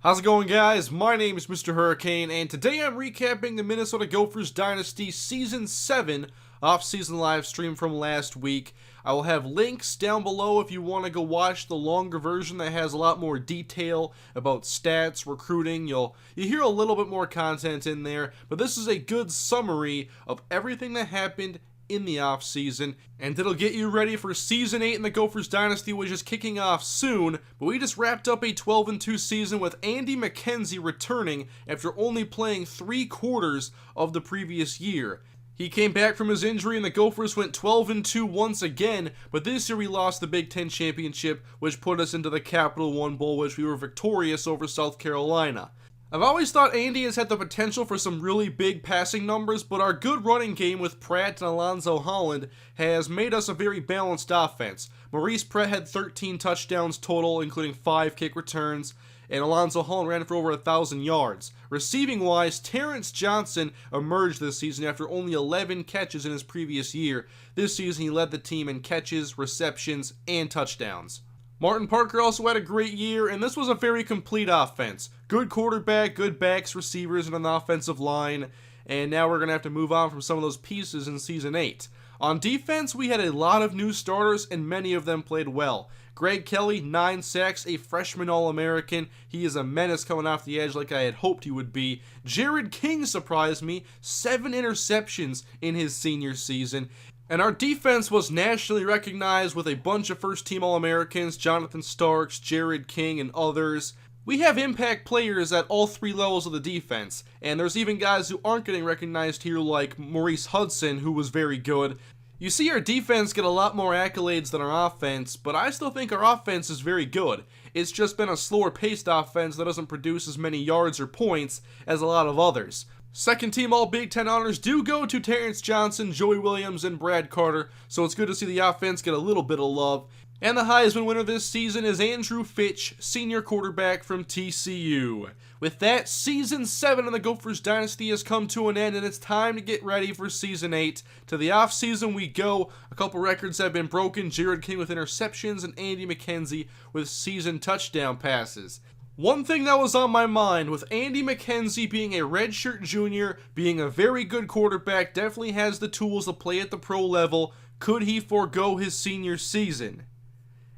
How's it going, guys? My name is MrHurriicane, and today I'm recapping the Minnesota Gophers Dynasty Season 7 off-season live stream from last week. I will have links down below if you want to go watch the longer version that has a lot more detail about stats, recruiting. You hear a little bit more content in there, but this is a good summary of everything that happened in the offseason, and it'll get you ready for Season 8 in the Gophers Dynasty, which is kicking off soon. But we just wrapped up a 12-2 season with Andy McKenzie returning after only playing 3/4 of the previous year. He came back from his injury and the Gophers went 12-2 once again, but this year we lost the Big Ten Championship, which put us into the Capital One Bowl, which we were victorious over South Carolina. I've always thought Andy has had the potential for some really big passing numbers, but our good running game with Pratt and Alonzo Holland has made us a very balanced offense. Maurice Pratt had 13 touchdowns total, including 5 kick returns, and Alonzo Holland ran for over 1,000 yards. Receiving-wise, Terrence Johnson emerged this season after only 11 catches in his previous year. This season he led the team in catches, receptions, and touchdowns. Martin Parker also had a great year, and this was a very complete offense. Good quarterback, good backs, receivers, and an offensive line, and now we're going to have to move on from some of those pieces in Season 8. On defense, we had a lot of new starters, and many of them played well. Greg Kelly, 9 sacks, a freshman All-American. He is a menace coming off the edge like I had hoped he would be. Jared King surprised me, 7 interceptions in his senior season. And our defense was nationally recognized with a bunch of first-team All-Americans, Jonathan Starks, Jared King, and others. We have impact players at all 3 levels of the defense, and there's even guys who aren't getting recognized here like Maurice Hudson, who was very good. You see our defense get a lot more accolades than our offense, but I still think our offense is very good. It's just been a slower-paced offense that doesn't produce as many yards or points as a lot of others. Second team All Big Ten honors do go to Terrence Johnson, Joey Williams, and Brad Carter, so it's good to see the offense get a little bit of love. And the Heisman winner this season is Andrew Fitch, senior quarterback from TCU. With that, Season 7 in the Gophers Dynasty has come to an end, and it's time to get ready for Season 8. To the offseason we go. A couple records have been broken, Jared King with interceptions, and Andy McKenzie with season touchdown passes. One thing that was on my mind, with Andy McKenzie being a redshirt junior, being a very good quarterback, definitely has the tools to play at the pro level, could he forego his senior season?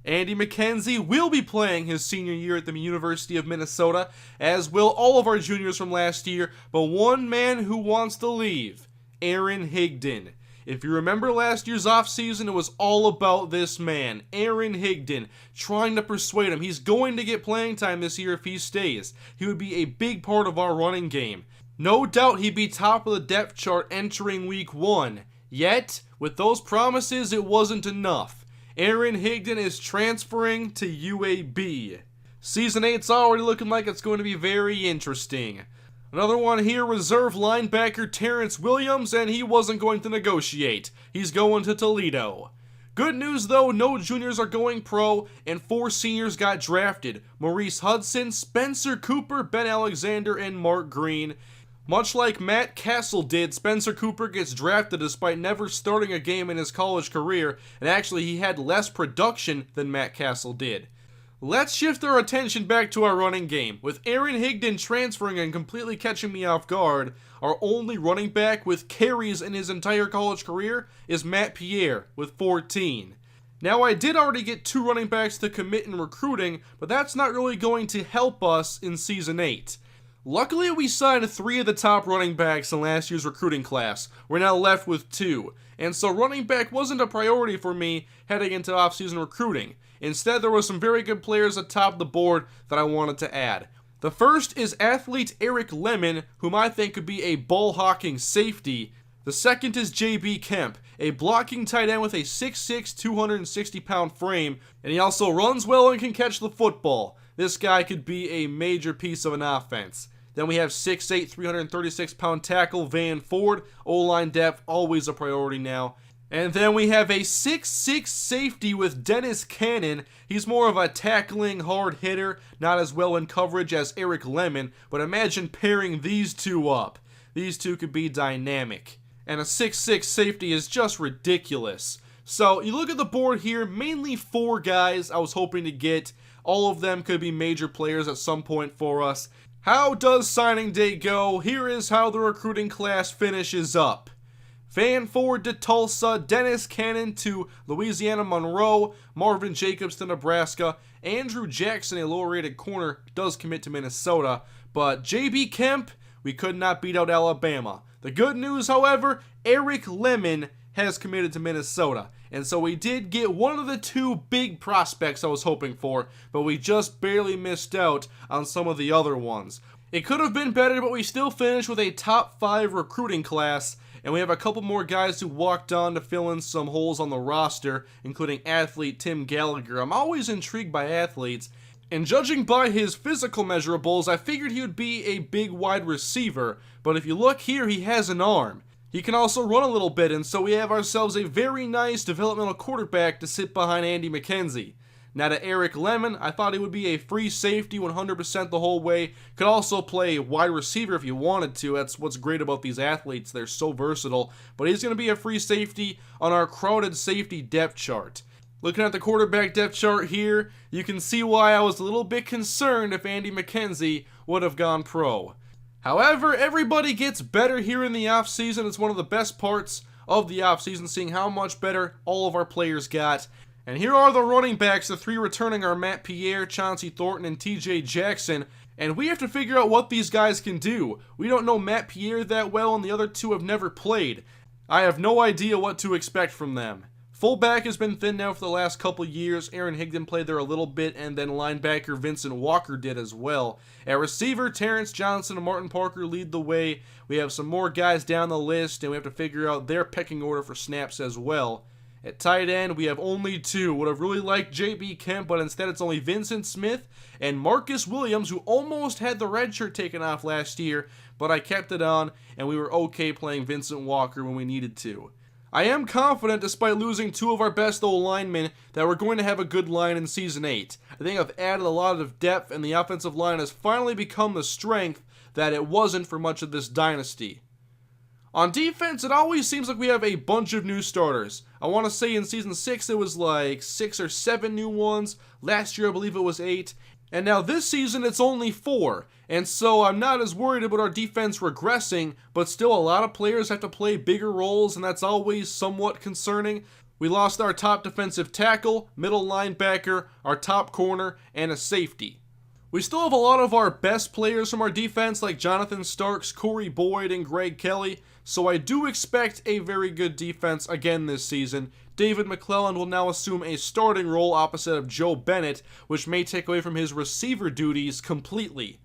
Andy McKenzie will be playing his senior year at the University of Minnesota, as will all of our juniors from last year, but one man who wants to leave, Aaron Higdon. If you remember last year's offseason, it was all about this man, Aaron Higdon, trying to persuade him. He's going to get playing time this year if he stays. He would be a big part of our running game. No doubt he'd be top of the depth chart entering week 1. Yet, with those promises, it wasn't enough. Aaron Higdon is transferring to UAB. Season 8's already looking like it's going to be very interesting. Another one here, reserve linebacker Terrence Williams, and he wasn't going to negotiate. He's going to Toledo. Good news though, no juniors are going pro, and 4 seniors got drafted. Maurice Hudson, Spencer Cooper, Ben Alexander, and Mark Green. Much like Matt Castle did, Spencer Cooper gets drafted despite never starting a game in his college career, and actually he had less production than Matt Castle did. Let's shift our attention back to our running game. With Aaron Higdon transferring and completely catching me off guard, our only running back with carries in his entire college career is Matt Pierre with 14. Now I did already get 2 running backs to commit in recruiting, but that's not really going to help us in Season 8. Luckily we signed 3 of the top running backs in last year's recruiting class. We're now left with 2. And so running back wasn't a priority for me heading into offseason recruiting. Instead, there were some very good players atop the board that I wanted to add. The first is athlete Eric Lemon, whom I think could be a ball-hawking safety. The second is J.B. Kemp, a blocking tight end with a 6'6", 260-pound frame, and he also runs well and can catch the football. This guy could be a major piece of an offense. Then we have 6'8", 336-pound tackle Van Ford. O-line depth, always a priority now. And then we have a 6'6" safety with Dennis Cannon. He's more of a tackling hard hitter, not as well in coverage as Eric Lemon, but imagine pairing these two up. These two could be dynamic. And a 6'6" safety is just ridiculous. So you look at the board here, mainly 4 guys I was hoping to get. All of them could be major players at some point for us. How does signing day go? Here is how the recruiting class finishes up. Van Ford to Tulsa, Dennis Cannon to Louisiana Monroe, Marvin Jacobs to Nebraska, Andrew Jackson, a lower-rated corner, does commit to Minnesota, but J.B. Kemp, we could not beat out Alabama. The good news, however, Eric Lemon has committed to Minnesota, and so we did get one of the two big prospects I was hoping for, but we just barely missed out on some of the other ones. It could have been better, but we still finished with a top 5 recruiting class, and we have a couple more guys who walked on to fill in some holes on the roster, including athlete Tim Gallagher. I'm always intrigued by athletes, and judging by his physical measurables, I figured he would be a big wide receiver, but if you look here, he has an arm. He can also run a little bit, and so we have ourselves a very nice developmental quarterback to sit behind Andy McKenzie. Now to Eric Lemon, I thought he would be a free safety 100% the whole way. Could also play wide receiver if you wanted to. That's what's great about these athletes. They're so versatile. But he's going to be a free safety on our crowded safety depth chart. Looking at the quarterback depth chart here, you can see why I was a little bit concerned if Andy McKenzie would have gone pro. However, everybody gets better here in the offseason. It's one of the best parts of the offseason, seeing how much better all of our players got. And here are the running backs. The 3 returning are Matt Pierre, Chauncey Thornton, and TJ Jackson. And we have to figure out what these guys can do. We don't know Matt Pierre that well, and the other 2 have never played. I have no idea what to expect from them. Fullback has been thin now for the last couple years. Aaron Higdon played there a little bit, and then linebacker Vincent Walker did as well. At receiver, Terrence Johnson and Martin Parker lead the way. We have some more guys down the list, and we have to figure out their pecking order for snaps as well. At tight end, we have only 2. Would have really liked J.B. Kemp, but instead it's only Vincent Smith and Marcus Williams, who almost had the red shirt taken off last year, but I kept it on, and we were okay playing Vincent Walker when we needed to. I am confident, despite losing 2 of our best O-linemen, that we're going to have a good line in Season 8. I think I've added a lot of depth, and the offensive line has finally become the strength that it wasn't for much of this dynasty. On defense, it always seems like we have a bunch of new starters. I want to say in Season 6 it was like 6 or 7 new ones. Last year I believe it was 8. And now this season it's only 4. And so I'm not as worried about our defense regressing, but still a lot of players have to play bigger roles, and that's always somewhat concerning. We lost our top defensive tackle, middle linebacker, our top corner, and a safety. We still have a lot of our best players from our defense, like Jonathan Starks, Corey Boyd, and Greg Kelly, so I do expect a very good defense again this season. David McClelland will now assume a starting role opposite of Joe Bennett, which may take away from his receiver duties completely.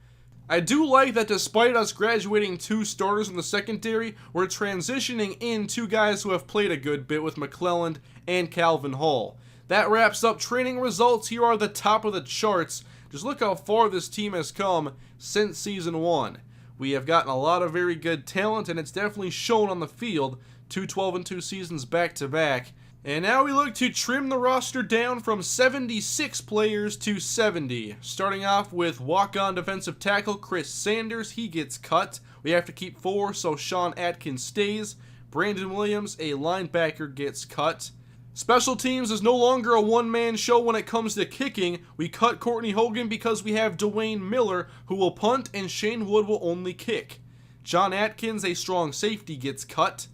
I do like that despite us graduating 2 starters in the secondary, we're transitioning in 2 guys who have played a good bit with McClelland and Calvin Hall. That wraps up training results. Here are the top of the charts. Just look how far this team has come since Season 1. We have gotten a lot of very good talent, and it's definitely shown on the field. 2 12-2 seasons back-to-back. And now we look to trim the roster down from 76 players to 70. Starting off with walk-on defensive tackle Chris Sanders. He gets cut. We have to keep 4, so Sean Atkins stays. Brandon Williams, a linebacker, gets cut. Special teams is no longer a one-man show when it comes to kicking. We cut Courtney Hogan because we have Dwayne Miller, who will punt, and Shane Wood will only kick. John Atkins, a strong safety, gets cut.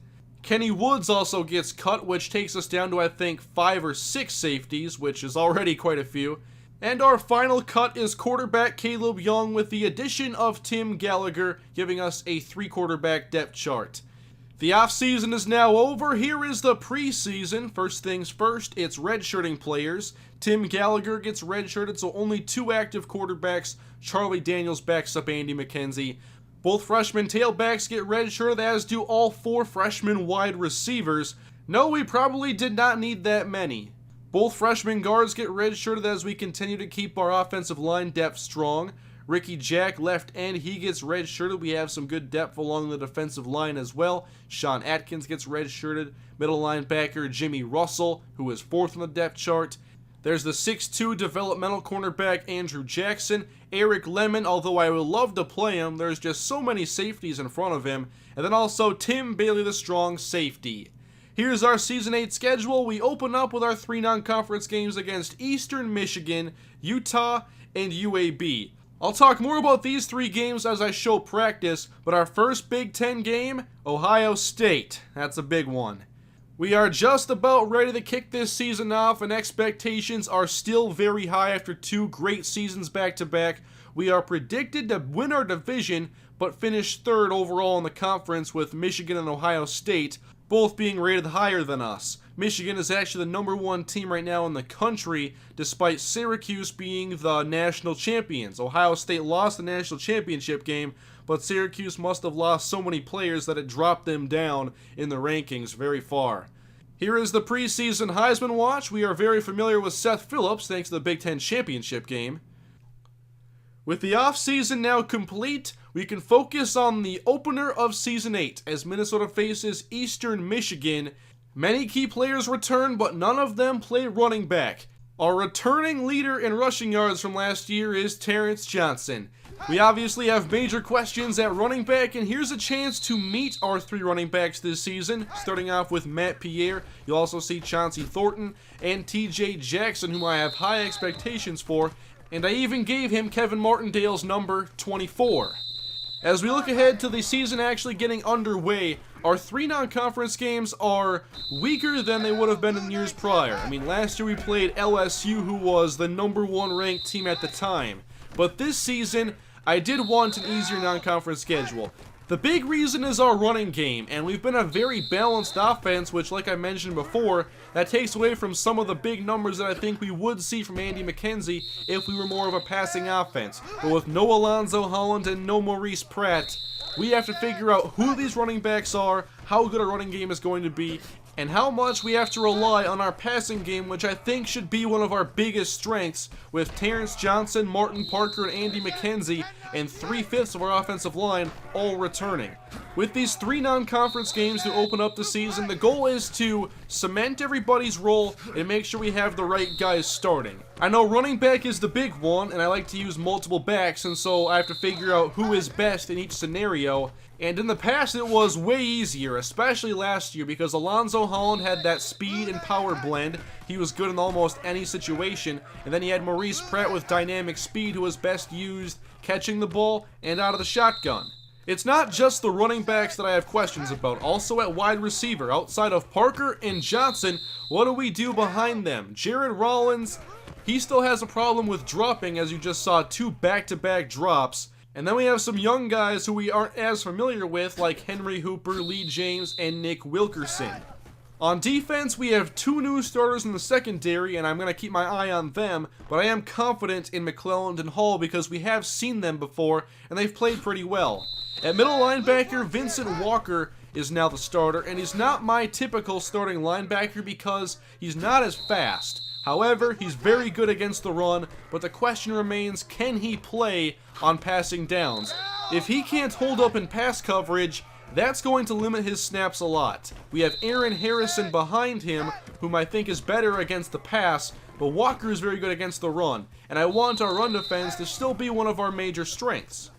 Kenny Woods also gets cut, which takes us down to, I think, 5 or 6 safeties, which is already quite a few. And our final cut is quarterback Caleb Young, with the addition of Tim Gallagher, giving us a 3-quarterback depth chart. The offseason is now over. Here is the preseason. First things first, it's redshirting players. Tim Gallagher gets redshirted, so only 2 active quarterbacks. Charlie Daniels backs up Andy McKenzie. Both freshman tailbacks get redshirted, as do all 4 freshman wide receivers. No, we probably did not need that many. Both freshman guards get redshirted as we continue to keep our offensive line depth strong. Ricky Jack, left end, he gets redshirted. We have some good depth along the defensive line as well. Sean Atkins gets redshirted. Middle linebacker Jimmy Russell, who is 4th on the depth chart. There's the 6'2 developmental cornerback Andrew Jackson. Eric Lemon, although I would love to play him, there's just so many safeties in front of him. And then also Tim Bailey, the strong safety. Here's our Season 8 schedule. We open up with our 3 non-conference games against Eastern Michigan, Utah, and UAB. I'll talk more about these 3 games as I show practice, but our first Big Ten game, Ohio State. That's a big one. We are just about ready to kick this season off, and expectations are still very high after 2 great seasons back-to-back. We are predicted to win our division, but finish 3rd overall in the conference with Michigan and Ohio State, both being rated higher than us. Michigan is actually the #1 team right now in the country, despite Syracuse being the national champions. Ohio State lost the national championship game, but Syracuse must have lost so many players that it dropped them down in the rankings very far. Here is the preseason Heisman watch. We are very familiar with Seth Phillips thanks to the Big Ten championship game. With the offseason now complete, we can focus on the opener of Season 8 as Minnesota faces Eastern Michigan. Many key players return, but none of them play running back. Our returning leader in rushing yards from last year is Terrence Johnson. We obviously have major questions at running back, and here's a chance to meet our 3 running backs this season. Starting off with Matt Pierre, you'll also see Chauncey Thornton and TJ Jackson, whom I have high expectations for, and I even gave him Kevin Martindale's number 24. As we look ahead to the season actually getting underway, our 3 non-conference games are weaker than they would have been in years prior. I mean, last year we played LSU, who was the #1 ranked team at the time. But this season, I did want an easier non-conference schedule. The big reason is our running game, and we've been a very balanced offense, which, like I mentioned before, that takes away from some of the big numbers that I think we would see from Andy McKenzie if we were more of a passing offense. But with no Alonzo Holland and no Maurice Pratt, we have to figure out who these running backs are, how good our running game is going to be, and how much we have to rely on our passing game, which I think should be one of our biggest strengths, with Terrence Johnson, Martin Parker, and Andy McKenzie, and 3/5 of our offensive line all returning. With these 3 non-conference games to open up the season, the goal is to cement everybody's role and make sure we have the right guys starting. I know running back is the big one, and I like to use multiple backs, and so I have to figure out who is best in each scenario. And in the past, it was way easier, especially last year, because Alonzo Holland had that speed and power blend. He was good in almost any situation. And then he had Maurice Pratt with dynamic speed, who was best used catching the ball and out of the shotgun. It's not just the running backs that I have questions about. Also at wide receiver, outside of Parker and Johnson, what do we do behind them? Jared Rollins, he still has a problem with dropping, as you just saw 2 back-to-back drops. And then we have some young guys who we aren't as familiar with, like Henry Hooper, Lee James, and Nick Wilkerson. On defense, we have 2 new starters in the secondary, and I'm going to keep my eye on them, but I am confident in McClelland and Hall because we have seen them before, and they've played pretty well. At middle linebacker, Vincent Walker is now the starter, and he's not my typical starting linebacker because he's not as fast. However, he's very good against the run, but the question remains, can he play on passing downs? If he can't hold up in pass coverage, that's going to limit his snaps a lot. We have Aaron Harrison behind him, whom I think is better against the pass, but Walker is very good against the run, and I want our run defense to still be one of our major strengths.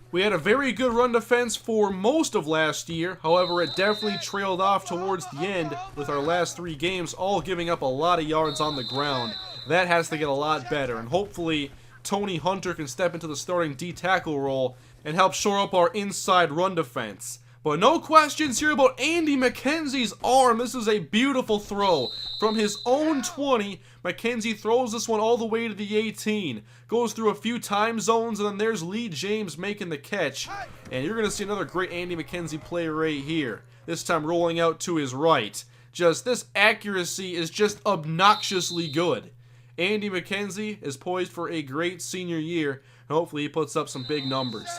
We had a very good run defense for most of last year, however it definitely trailed off towards the end with our last 3 games all giving up a lot of yards on the ground. That has to get a lot better, and hopefully Tony Hunter can step into the starting D-tackle role and help shore up our inside run defense. But no questions here about Andy McKenzie's arm. This is a beautiful throw. From his own 20, McKenzie throws this one all the way to the 18. Goes through a few time zones, and then there's Lee James making the catch. And you're going to see another great Andy McKenzie play right here. This time rolling out to his right. Just this accuracy is just obnoxiously good. Andy McKenzie is poised for a great senior year. And hopefully he puts up some big numbers.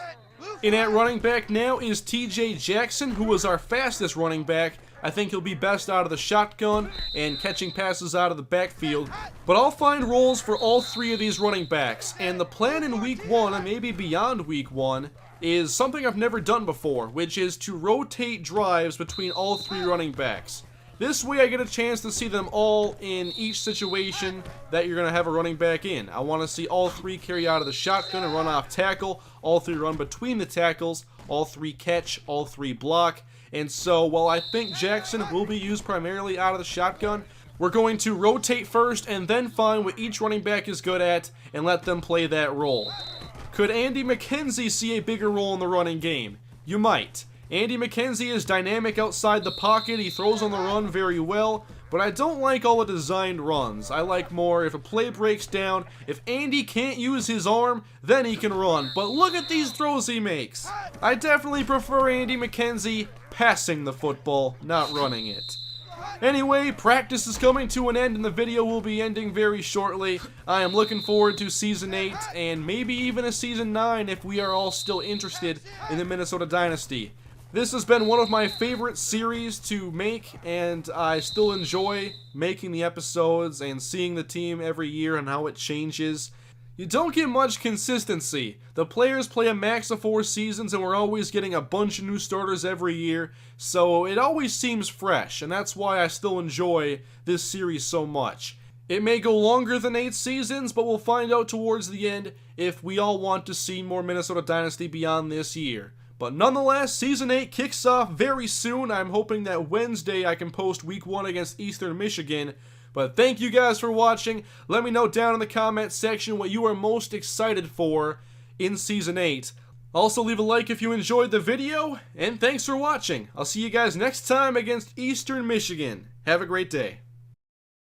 In at running back now is TJ Jackson, who was our fastest running back. I think he'll be best out of the shotgun and catching passes out of the backfield. But I'll find roles for all 3 of these running backs. And the plan in week 1, and maybe beyond week 1, is something I've never done before, which is to rotate drives between all 3 running backs. This way I get a chance to see them all in each situation that you're going to have a running back in. I want to see all 3 carry out of the shotgun and run off tackle, all 3 run between the tackles, all 3 catch, all 3 block. And so while I think Jackson will be used primarily out of the shotgun, We're going to rotate first and then find what each running back is good at and let them play that role. Could Andy McKenzie see a bigger role in the running game? You might. Andy McKenzie is dynamic outside the pocket, he throws on the run very well, but I don't like all the designed runs. I like more if a play breaks down, if Andy can't use his arm, then he can run. But look at these throws he makes. I definitely prefer Andy McKenzie passing the football, not running it. Anyway, practice is coming to an end and the video will be ending very shortly. I am looking forward to Season 8 and maybe even a Season 9 if we are all still interested in the Minnesota Dynasty. This has been one of my favorite series to make, and I still enjoy making the episodes and seeing the team every year and how it changes. You don't get much consistency. The players play a max of 4 seasons and we're always getting a bunch of new starters every year, so it always seems fresh, and that's why I still enjoy this series so much. It may go longer than 8 seasons, but we'll find out towards the end if we all want to see more Minnesota Dynasty beyond this year. But nonetheless, Season 8 kicks off very soon. I'm hoping that Wednesday I can post Week 1 against Eastern Michigan. But thank you guys for watching. Let me know down in the comment section what you are most excited for in Season 8. Also, leave a like if you enjoyed the video, and thanks for watching. I'll see you guys next time against Eastern Michigan. Have a great day.